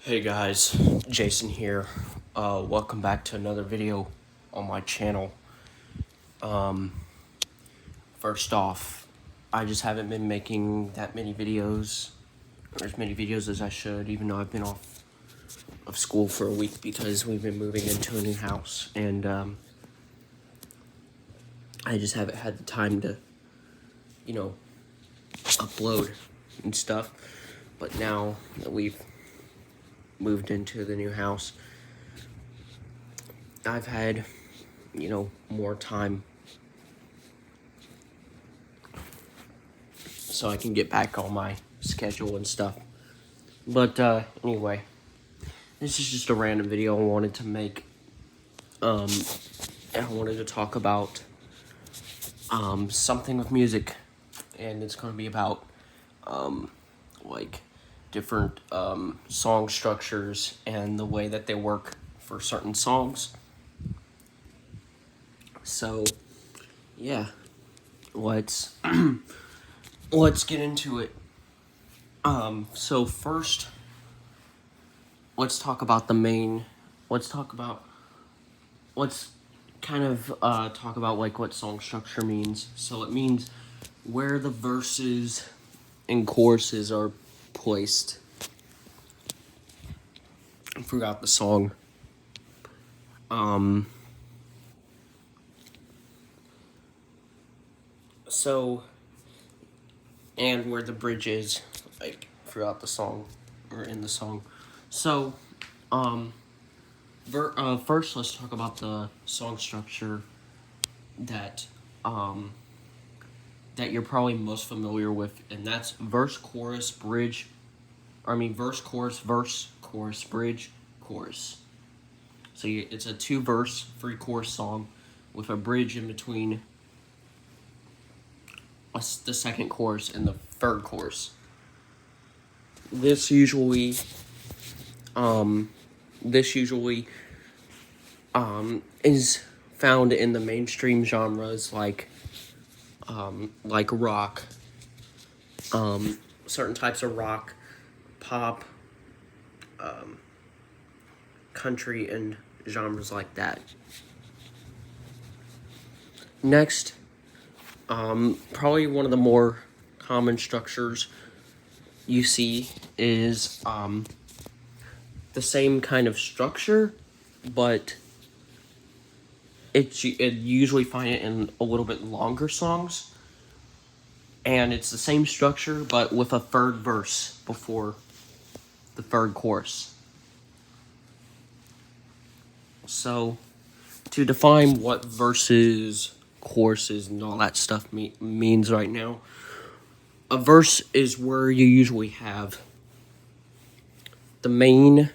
Hey guys, Jason here. Welcome back to another video on my channel. First off, I just haven't been making that many videos, or as many videos as I should, even though I've been off of school for a week because we've been moving into a new house, and I just haven't had the time to, upload and stuff. But now that we've moved into the new house, I've had, more time so I can get back on my schedule and stuff. But anyway, this is just a random video I wanted to make. I wanted to talk about something with music, and it's going to be about like different song structures and the way that they work for certain songs. So yeah, let's let's get into it. So first, let's talk about the main. Let's talk about. Let's kind of talk about like what song structure means. So it means where the verses and choruses are placed throughout the song. So, and where the bridge is, like, throughout the song, or in the song. So, first let's talk about the song structure that, that you're probably most familiar with, and that's verse, chorus, bridge, verse, chorus, bridge, chorus. So it's a 2-verse, 3-chorus song with a bridge in between the second chorus and the third chorus. This usually is found in the mainstream genres like rock, certain types of rock, pop, country, and genres like that. Next, probably one of the more common structures you see is the same kind of structure, but you usually find it in a little bit longer songs, and it's the same structure but with a third verse before the third chorus. So, to define what verses, choruses, and all that stuff means right now, a verse is where you usually have the main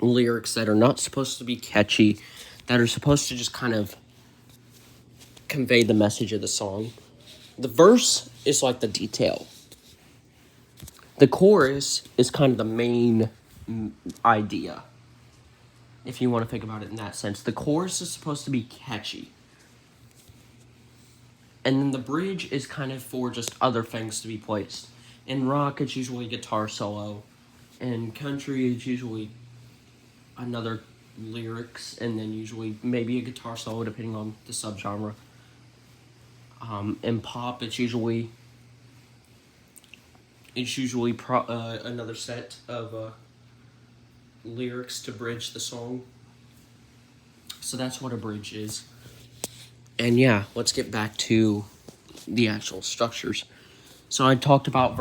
lyrics that are not supposed to be catchy, that are supposed to just kind of convey the message of the song. The verse is like the detail. The chorus is kind of the main idea, if you want to think about it in that sense. The chorus is supposed to be catchy. And then the bridge is kind of for just other things to be placed. In rock, it's usually guitar solo. In country, it's usually another lyrics, and then usually maybe a guitar solo, depending on the subgenre. In pop, it's usually another set of lyrics to bridge the song. So that's what a bridge is. And yeah, let's get back to the actual structures. So I talked about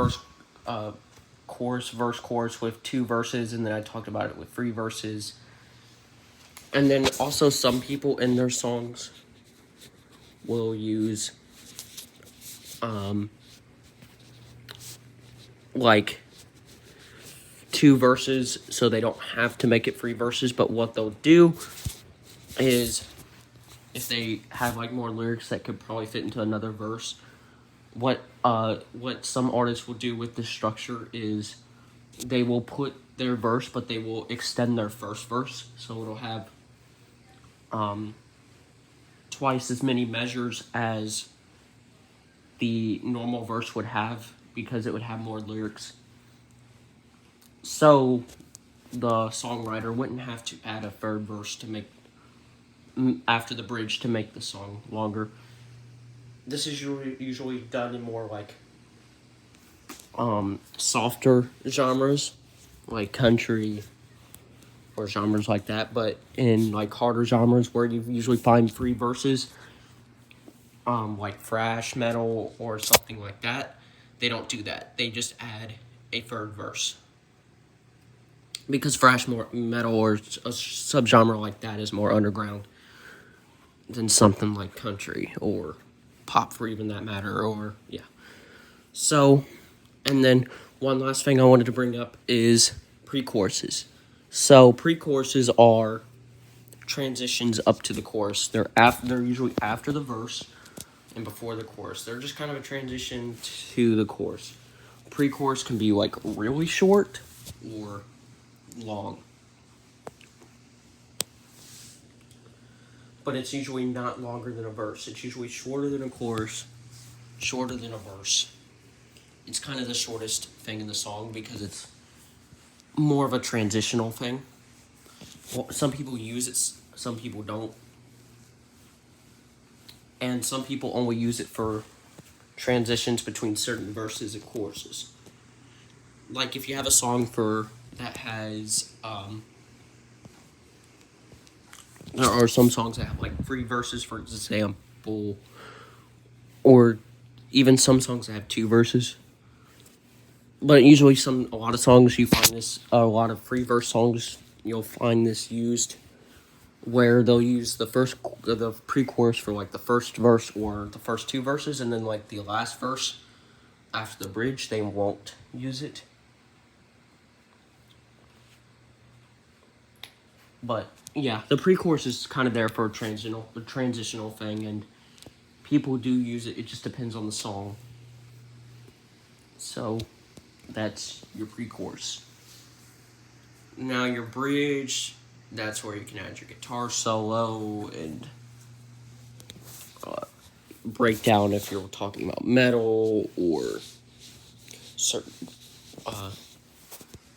chorus, verse, chorus with 2 verses, and then I talked about it with 3 verses. And then also some people in their songs will use like 2 verses, so they don't have to make it 3 verses. But what they'll do is, if they have like more lyrics that could probably fit into another verse, what some artists will do with this structure is they will put their verse, but they will extend their first verse, so it'll have twice as many measures as the normal verse would have, because it would have more lyrics. So the songwriter wouldn't have to add a third verse to make after the bridge to make the song longer. This is usually done in more like softer genres, like country or genres like that. But in like harder genres where you usually find 3 verses, like thrash metal or something like that, they don't do that. They just add a third verse. Because thrash metal or a subgenre like that is more underground than something like country or pop for even that matter, or yeah. So, and then one last thing I wanted to bring up is pre-choruses. So pre-choruses are transitions up to the chorus. They're usually after the verse and before the chorus. They're just kind of a transition to the chorus. Pre-chorus can be like really short or long. But it's usually not longer than a verse. It's usually shorter than a chorus, shorter than a verse. It's kind of the shortest thing in the song because it's more of a transitional thing. Well, some people use it, some people don't. And some people only use it for transitions between certain verses and choruses. Like if you have a song that has, there are some songs that have like 3 verses, for example, or even some songs that have 2 verses. But usually a lot of songs you find this, a lot of 3 verse songs, you'll find this used where they'll use the pre-chorus for like the first verse or the first 2 verses, and then like the last verse after the bridge, they won't use it. But yeah, the pre-chorus is kind of there for a transitional thing, and people do use it. It just depends on the song. So that's your pre-chorus. Now your bridge, that's where you can add your guitar solo and breakdown if you're talking about metal or certain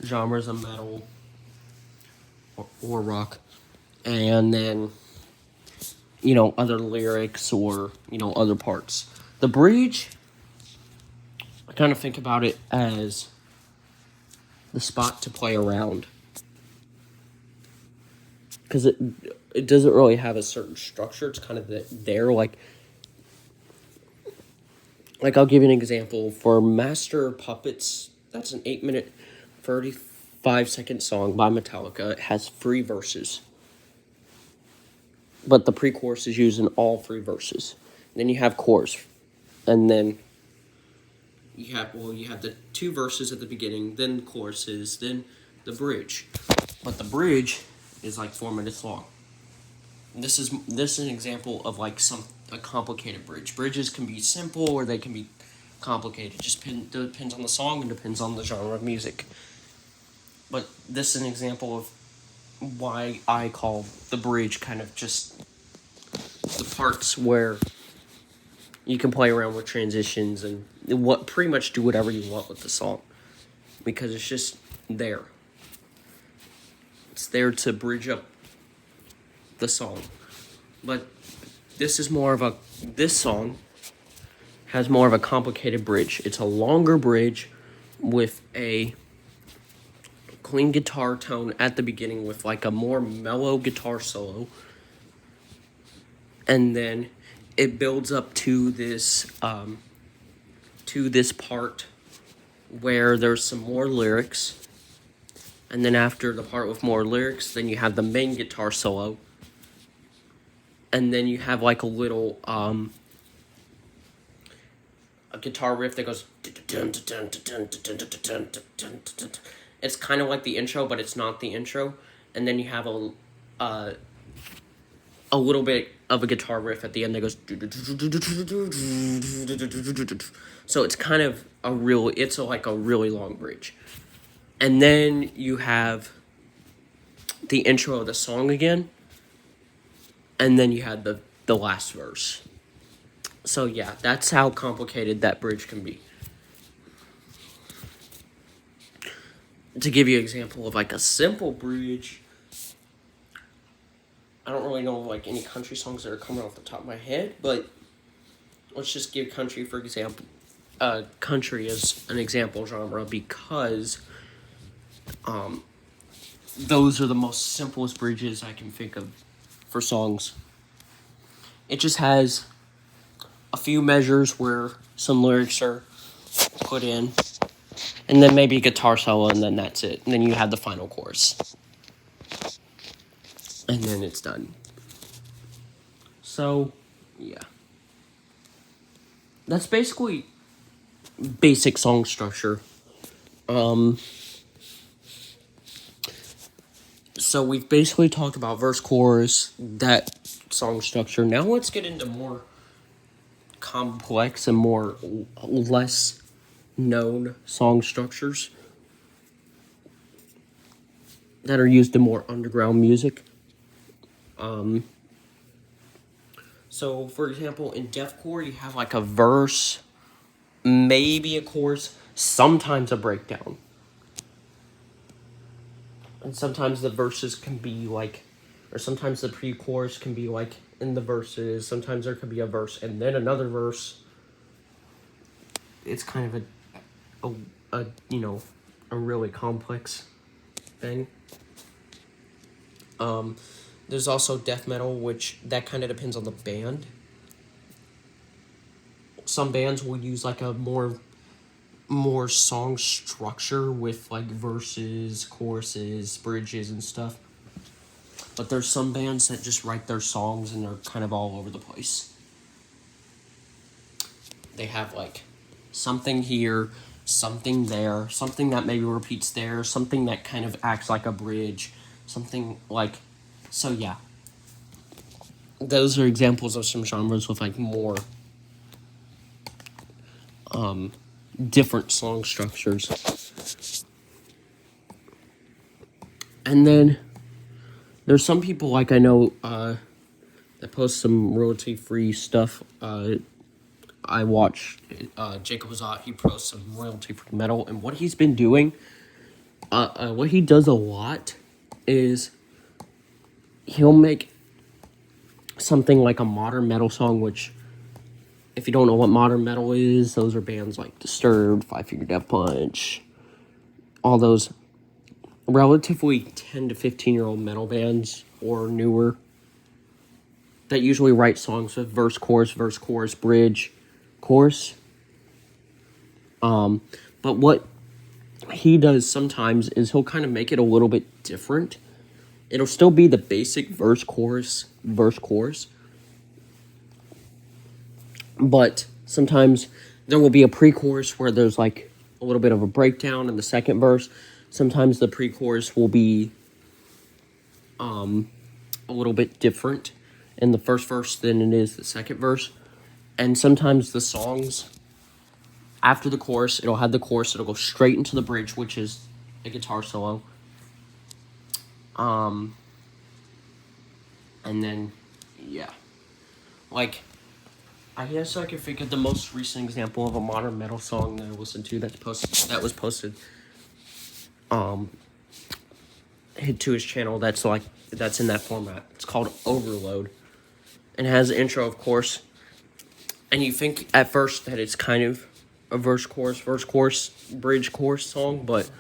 genres of metal or rock. And then, other lyrics or, other parts. The bridge, I kind of think about it as the spot to play around. Because it doesn't really have a certain structure. It's kind of there, like I'll give you an example. For Master Puppets, that's an 8-minute, 35-second song by Metallica. It has 3 verses. But the pre-chorus is used in all 3 verses. Then you have chorus. And then you have the 2 verses at the beginning, then choruses, then the bridge. But the bridge is like 4 minutes long. This is an example of like a complicated bridge. Bridges can be simple or they can be complicated. It just depends on the song and depends on the genre of music. But this is an example of why I call the bridge kind of just the parts where you can play around with transitions and pretty much do whatever you want with the song, because it's just there. It's there to bridge up the song. But this song has more of a complicated bridge. It's a longer bridge with a clean guitar tone at the beginning with like a more mellow guitar solo. And then it builds up to this part where there's some more lyrics. And then after the part with more lyrics, then you have the main guitar solo. And then you have like a little a guitar riff that goes. It's kind of like the intro, but it's not the intro. And then you have a little bit of a guitar riff at the end that goes. So it's kind of like a really long bridge. And then you have the intro of the song again. And then you had the last verse. So yeah, that's how complicated that bridge can be. to give you an example of like a simple bridge, I don't really know like any country songs that are coming off the top of my head, but let's just give country for example. Country as an example genre because those are the most simplest bridges I can think of for songs. It just has a few measures where some lyrics are put in, and then maybe a guitar solo, and then that's it. And then you have the final chorus. And then it's done. So, yeah. That's basically basic song structure. So we've basically talked about verse, chorus, that song structure. Now let's get into more complex and more less known song structures that are used in more underground music. So for example, in deathcore, you have like a verse, maybe a chorus, sometimes a breakdown. And sometimes the verses can be like, or sometimes the pre-chorus can be like in the verses. Sometimes there could be a verse and then another verse. It's kind of a really complex thing. There's also death metal, which that kind of depends on the band. Some bands will use like a more song structure with like verses, choruses, bridges, and stuff. But there's some bands that just write their songs and they're kind of all over the place. They have like something here, something there, something that maybe repeats there, something that kind of acts like a bridge, something like... So yeah. Those are examples of some genres with like more different song structures. And then there's some people like I know that post some royalty-free stuff. I watch Jacob Azat. He posts some royalty-free metal, and what he's been doing, what he does a lot is he'll make something like a modern metal song, which, if you don't know what modern metal is, those are bands like Disturbed, Five Finger Death Punch, all those relatively 10 to 15-year-old metal bands or newer that usually write songs with verse, chorus, bridge, chorus. But what he does sometimes is he'll kind of make it a little bit different. It'll still be the basic verse, chorus. But sometimes there will be a pre-chorus where there's like a little bit of a breakdown in the second verse. Sometimes the pre-chorus will be a little bit different in the first verse than it is the second verse. And sometimes the songs, after the chorus, it'll have the chorus, it'll go straight into the bridge, which is a guitar solo. And then, yeah. Like, I guess I can think of the most recent example of a modern metal song that I listened to that was posted to his channel that's in that format. It's called Overload. And it has an intro, of course. And you think at first that it's kind of a verse, chorus, bridge, chorus song, but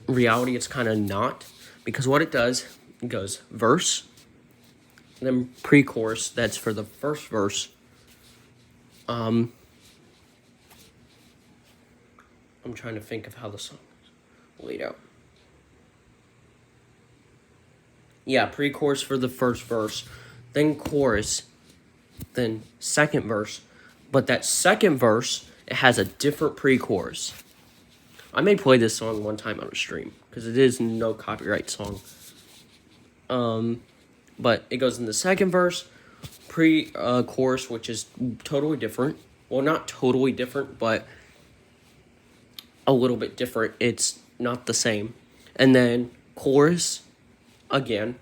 in reality it's kind of not. Because what it does, it goes verse, then pre-chorus, that's for the first verse. I'm trying to think of how the song is laid out. Yeah, pre-chorus for the first verse, then chorus, then second verse. But that second verse, it has a different pre-chorus. I may play this song one time on a stream, because it is no copyright song. But it goes in the second verse, pre-chorus, which is totally different. Well, not totally different, but a little bit different. It's not the same. And then chorus, again.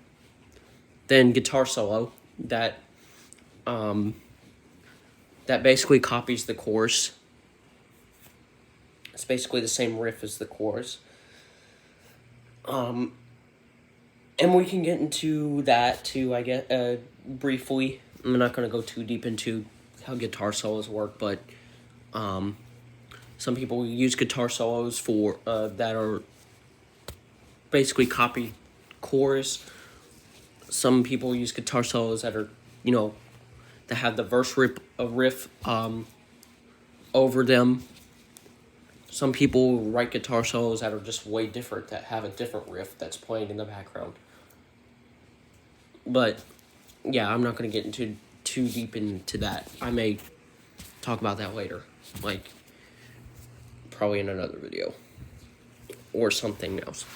Then guitar solo, that basically copies the chorus. It's basically the same riff as the chorus. And we can get into that too, I guess, briefly. I'm not going to go too deep into how guitar solos work, but some people use guitar solos for that are basically copy chorus. Some people use guitar solos that are, that have the verse riff over them. Some people write guitar solos that are just way different, that have a different riff that's playing in the background. But yeah, I'm not going to get into too deep into that. I may talk about that later, like probably in another video or something else.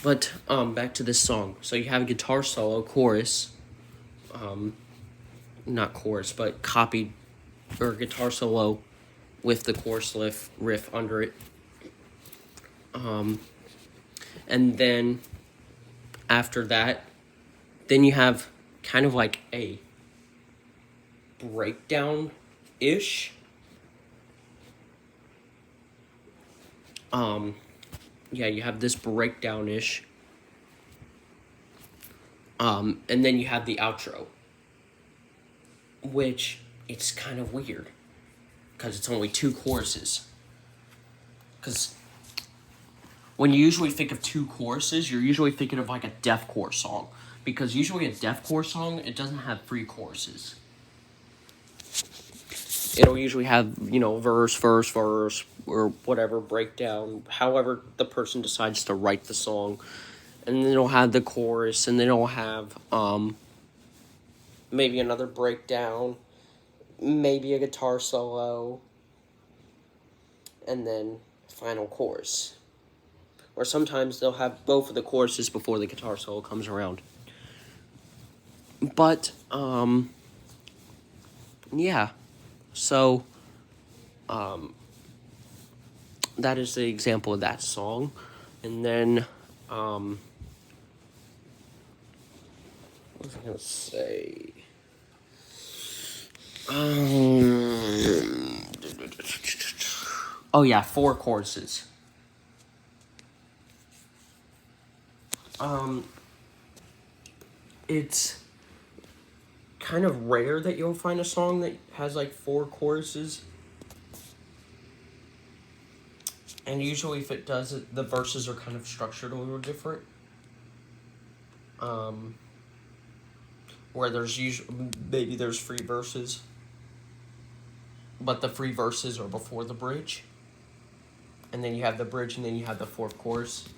But back to this song. So you have a guitar solo, chorus, not chorus, but copied, or guitar solo with the chorus riff under it. And then after that, then you have kind of like a breakdown-ish. Yeah, you have this breakdown-ish. And then you have the outro, which it's kind of weird because it's only 2 choruses. Because when you usually think of 2 choruses, you're usually thinking of like a deathcore song. Because usually a deathcore song, it doesn't have 3 choruses. It'll usually have, verse, or whatever, breakdown, however the person decides to write the song. And then it'll have the chorus, and then it'll have maybe another breakdown, maybe a guitar solo, and then final chorus. Or sometimes they'll have both of the choruses before the guitar solo comes around. But, yeah. So, that is the example of that song. And then, what was I going to say? Oh yeah, 4 choruses. It's kind of rare that you'll find a song that has like 4 choruses. And usually if it does it, the verses are kind of structured a little different. Where there's maybe there's 3 verses, but the 3 verses are before the bridge. And then you have the bridge, and then you have the 4th chorus.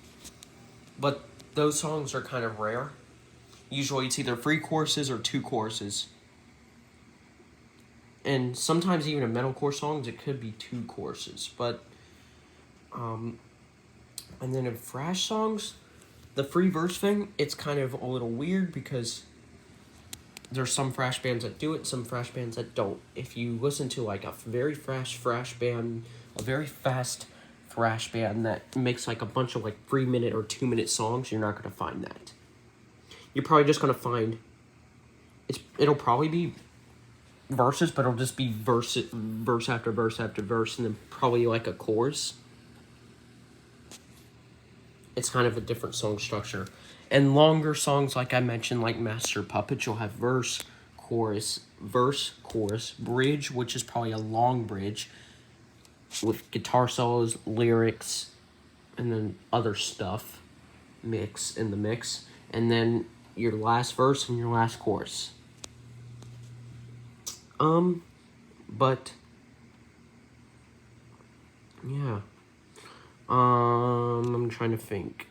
But those songs are kind of rare. Usually it's either 3 choruses or 2 choruses. And sometimes even in metalcore songs, it could be 2 choruses. But, and then in thrash songs, the 3 verse thing, it's kind of a little weird because there's some thrash bands that do it, some thrash bands that don't. If you listen to like a very fast thrash band, a very fast thrash band that makes like a bunch of like 3-minute or 2-minute songs, you're not going to find that. You're probably just going to find, it'll probably be verses, but it'll just be verse after verse after verse, and then probably like a chorus. It's kind of a different song structure. And longer songs, like I mentioned, like Master Puppets, you'll have verse, chorus, bridge, which is probably a long bridge, with guitar solos, lyrics, and then other stuff in the mix. And then your last verse and your last chorus. But yeah. I'm trying to think.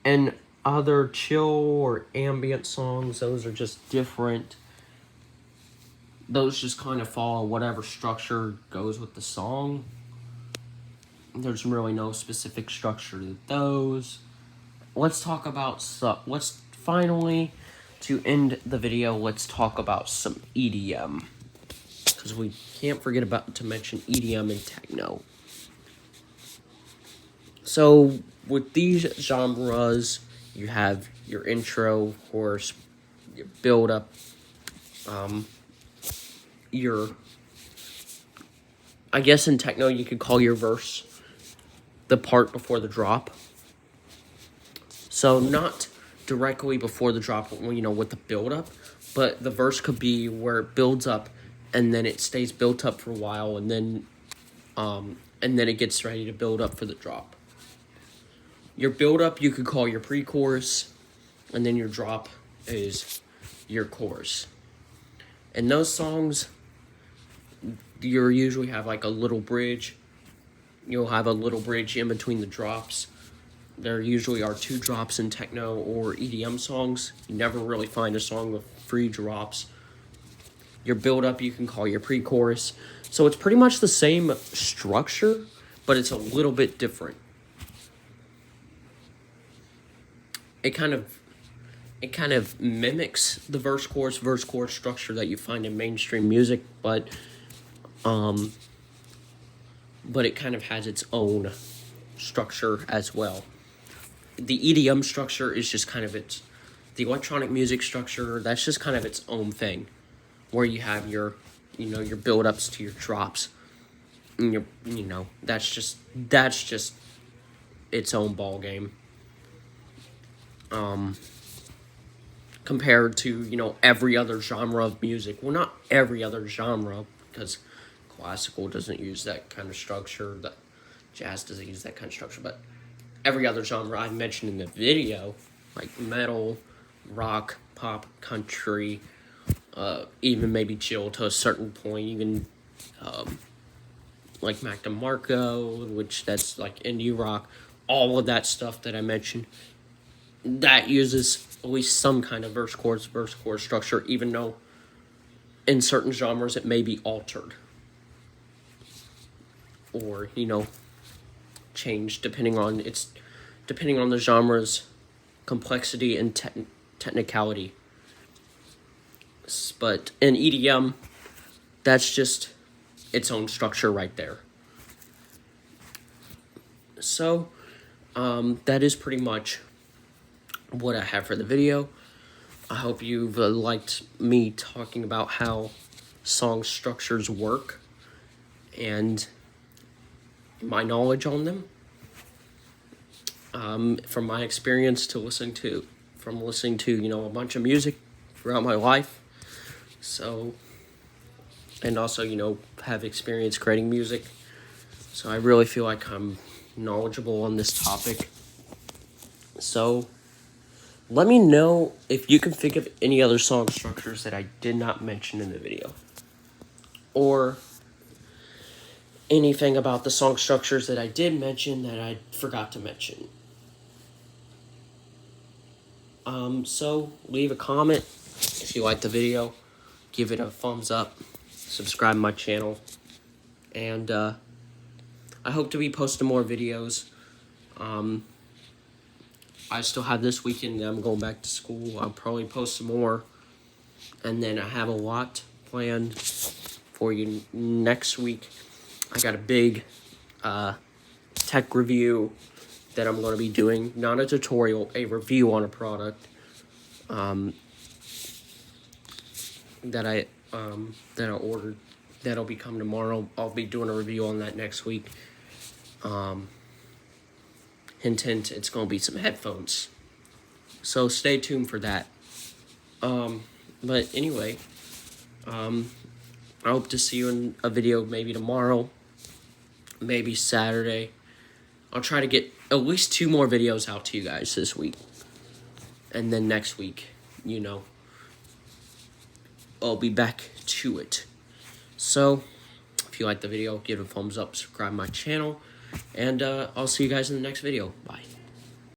And other chill or ambient songs, those are just different. Those just kind of follow whatever structure goes with the song. There's really no specific structure to those. Let's talk about let's finally, to end the video, let's talk about some EDM. Because we can't forget to mention EDM and techno. So, with these genres, you have your intro, of course, your build-up, I guess in techno you could call your verse the part before the drop. So not directly before the drop, you know, with the build up, but the verse could be where it builds up and then it stays built up for a while and then it gets ready to build up for the drop. Your build up you could call your pre-chorus, and then your drop is your chorus. And those songs, you usually have like a little bridge. You'll have a little bridge in between the drops. There usually are 2 drops in techno or EDM songs. You never really find a song with 3 drops. Your build-up you can call your pre-chorus. So it's pretty much the same structure, but it's a little bit different. It kind of mimics the verse chorus structure that you find in mainstream music, but it kind of has its own structure as well. The EDM structure is just kind of the electronic music structure, that's just kind of its own thing, where you have your build-ups to your drops, and that's just its own ball game. Compared to, every other genre of music. Well, not every other genre, because classical doesn't use that kind of structure, that jazz doesn't use that kind of structure, but every other genre I mentioned in the video, like metal, rock, pop, country, even maybe chill to a certain point, even like Mac DeMarco, which that's like indie rock, all of that stuff that I mentioned, that uses at least some kind of verse chorus structure, even though in certain genres it may be altered or changed depending on the genre's complexity and technicality. But in EDM, that's just its own structure right there. So that is pretty much what I have for the video. I hope you've liked me talking about how song structures work and my knowledge on them. From my experience listening to a bunch of music throughout my life. So, and also, have experience creating music. So I really feel like I'm knowledgeable on this topic. So let me know if you can think of any other song structures that I did not mention in the video, or anything about the song structures that I did mention that I forgot to mention. So leave a comment if you liked the video, give it a thumbs up, subscribe to my channel, and I hope to be posting more videos. I still have this weekend, I'm going back to school. I'll probably post some more, and then I have a lot planned for you next week. I got a big tech review that I'm going to be doing, not a tutorial, a review on a product that I ordered. That'll be coming tomorrow. I'll be doing a review on that next week. Hint, it's going to be some headphones. So stay tuned for that. But anyway, I hope to see you in a video maybe tomorrow, maybe Saturday. I'll try to get at least 2 more videos out to you guys this week. And then next week, I'll be back to it. So, if you liked the video, give it a thumbs up, subscribe to my channel, and I'll see you guys in the next video. Bye.